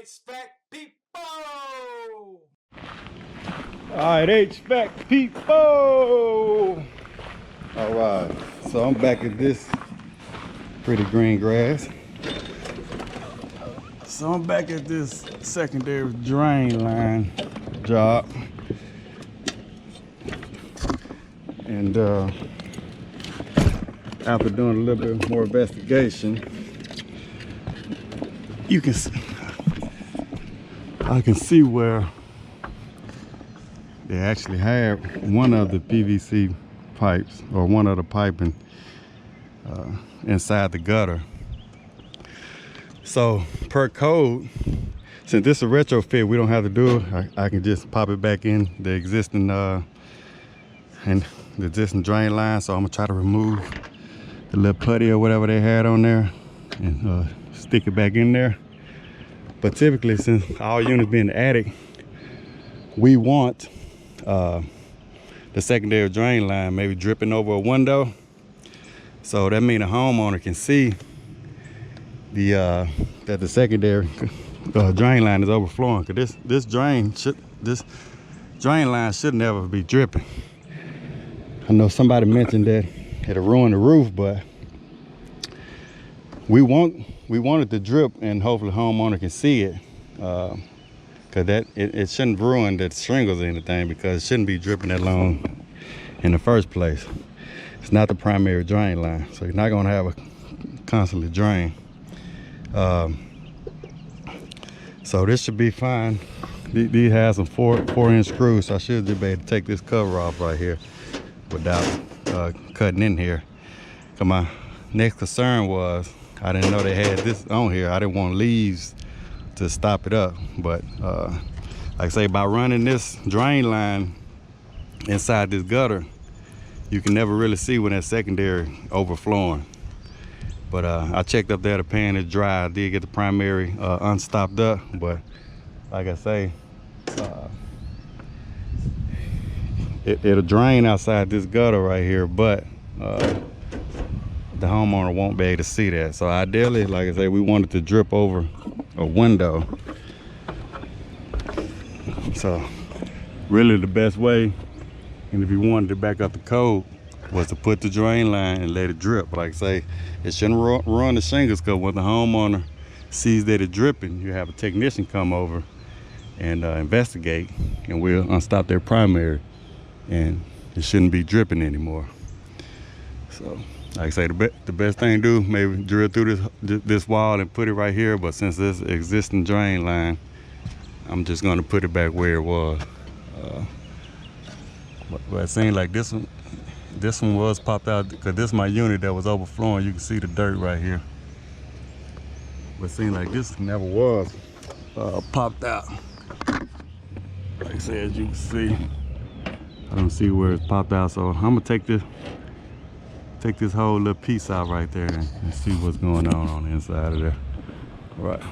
HVAC people! Alright, HVAC people! Alright, so I'm back at this pretty green grass. So I'm back at this secondary drain line job. And after doing a little bit more investigation, I can see where they actually have one of the PVC pipes, or one of the piping inside the gutter. So per code, since this is a retrofit, we don't have to do it. I can just pop it back in the existing drain line. So I'm gonna try to remove the little putty or whatever they had on there and stick it back in there. But typically, since all units being in the attic, we want the secondary drain line maybe dripping over a window. So that means the homeowner can see that the secondary drain line is overflowing. Cause this drain line should never be dripping. I know somebody mentioned that it'll ruin the roof, but we want it to drip, and hopefully the homeowner can see it. Cause it shouldn't ruin the shingles or anything, because it shouldn't be dripping that long in the first place. It's not the primary drain line, so you're not gonna have a constantly drain. So this should be fine. These have some 4-inch screws, so I should just be able to take this cover off right here without cutting in here. Cause my next concern was, I didn't know they had this on here. I didn't want leaves to stop it up, but like I say, by running this drain line inside this gutter, you can never really see when that secondary overflowing. But I checked up there, the pan is dry. I did get the primary unstopped up, but like I say, it'll drain outside this gutter right here, but the homeowner won't be able to see that. So ideally, like I say, we want it to drip over a window. So really the best way, and if you wanted to back up the code, was to put the drain line and let it drip. But like I say, it shouldn't run the shingles, because when the homeowner sees that it's dripping, you have a technician come over and investigate, and we'll unstop their primary, and it shouldn't be dripping anymore. So like I say, the best thing to do, maybe drill through this wall and put it right here. But since this existing drain line, I'm just gonna put it back where it was. But it seemed like this one was popped out, because this is my unit that was overflowing. You can see the dirt right here. But it seemed like this never was popped out. Like I said, as you can see, I don't see where it's popped out. So I'm gonna take this whole little piece out right there and see what's going on the inside of there. All right.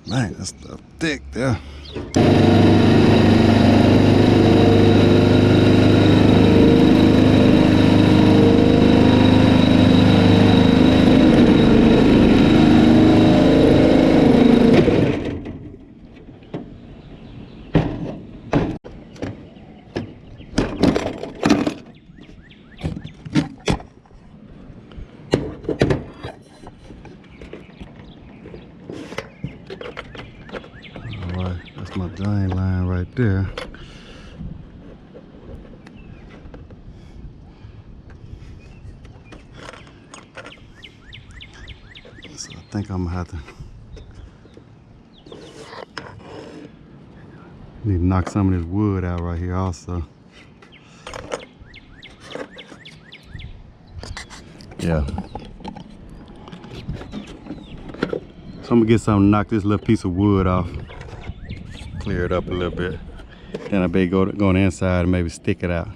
Man, that stuff thick there. That's my drain line right there. So I think I'm gonna have to need to knock some of this wood out right here also. Yeah. So I'm gonna get something to knock this little piece of wood off. Clear it up a little bit. Then I better go on the inside and maybe stick it out.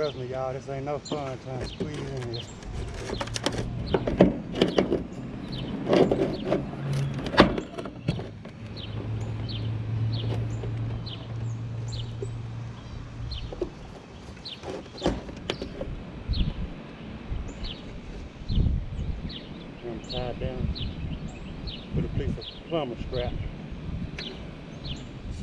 Trust me, y'all, this ain't no fun trying to squeeze in here. I'm tied down with a piece of plumber scrap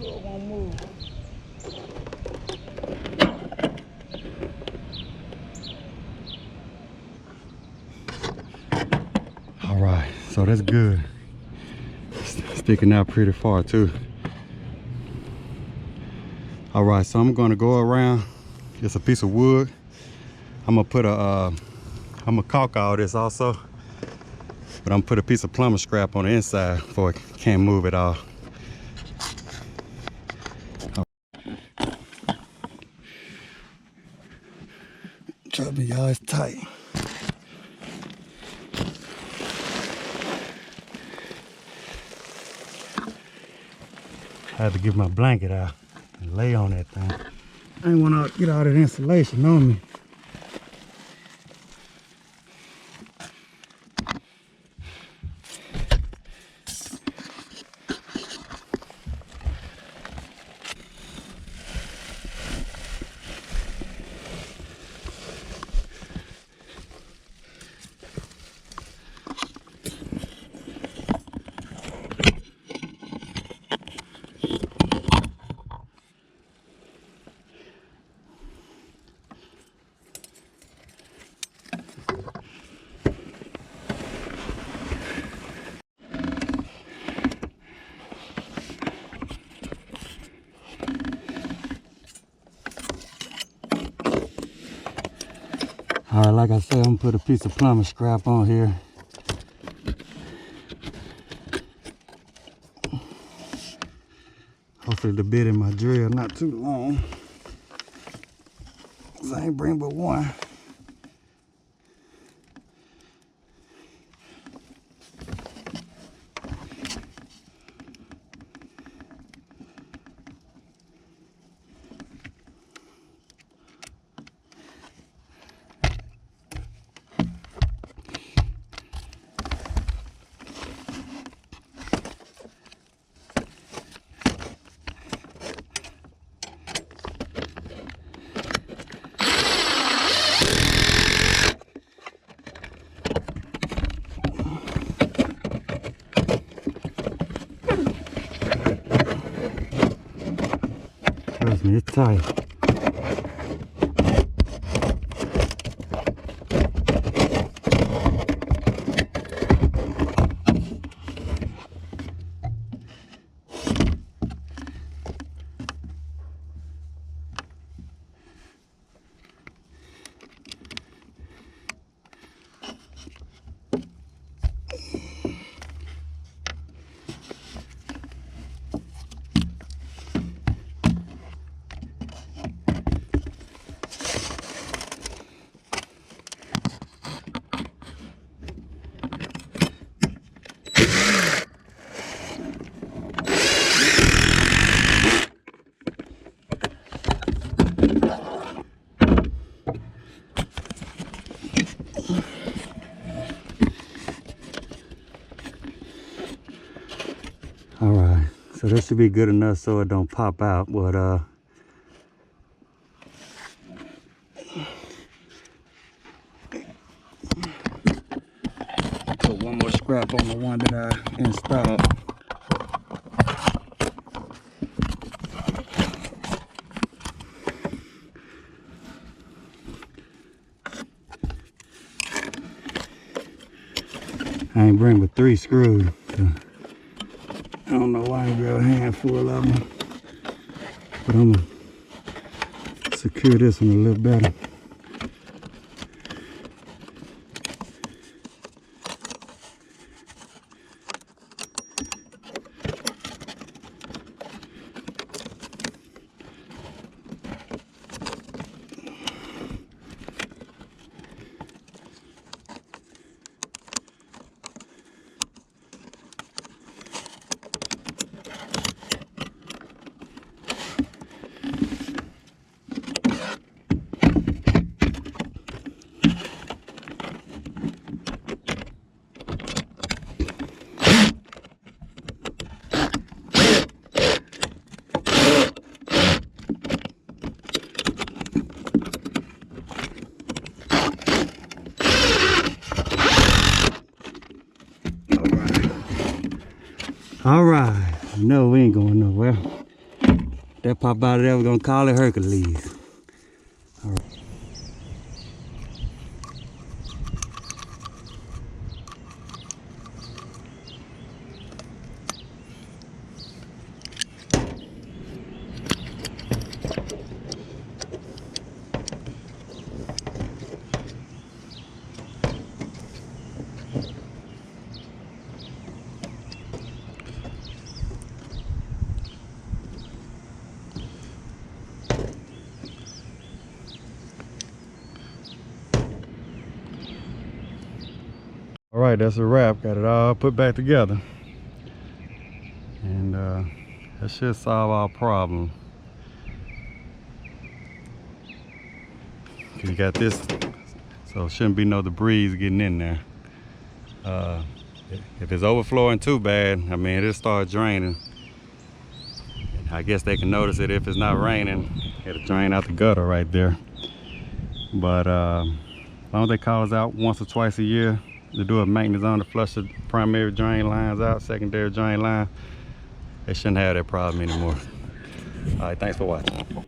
so it won't move. All right, so that's good. Sticking out pretty far too. All right, so I'm gonna go around. It's a piece of wood. I'm gonna put a, I'm gonna caulk all this also, but I'm gonna put a piece of plumber scrap on the inside for it can't move at all. Trust me, y'all, it's tight. I had to get my blanket out and lay on that thing. I ain't want to get all that insulation on me. All right, like I said, I'm gonna put a piece of plumber scrap on here. Hopefully the bit in my drill not too long, 'cause I ain't bring but one. Trust me, it's tight. All right, so this should be good enough so it don't pop out, but put one more scrap on the one that I installed. I ain't bring but 3 screws. So I don't know why I ain't got a handful of them, but I'm gonna secure this one a little better. All right. No, we ain't going nowhere. That pop out of there, we're gonna call it Hercules. All right. All right, that's a wrap. Got it all put back together. And that should solve our problem. You got this, so shouldn't be no debris getting in there. If it's overflowing too bad, I mean, it'll start draining. I guess they can notice it if it's not raining. It'll drain out the gutter right there. But as long as they call us out once or twice a year to do a maintenance on to flush the primary drain lines out, secondary drain line, they shouldn't have that problem anymore. All right, thanks for watching.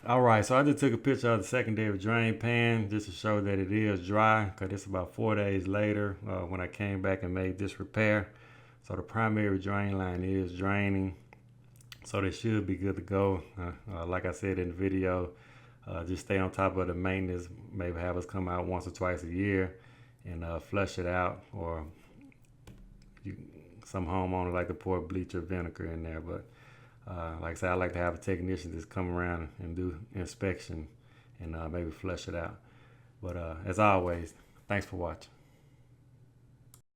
All right, so I just took a picture of the secondary drain pan just to show that it is dry, because it's about 4 days later when I came back and made this repair. So the primary drain line is draining, so they should be good to go. Like I said in the video, just stay on top of the maintenance, maybe have us come out once or twice a year and flush it out, or some homeowners like to pour bleach or vinegar in there, but like I said, I like to have a technician just come around and do inspection and maybe flush it out. But as always, thanks for watching.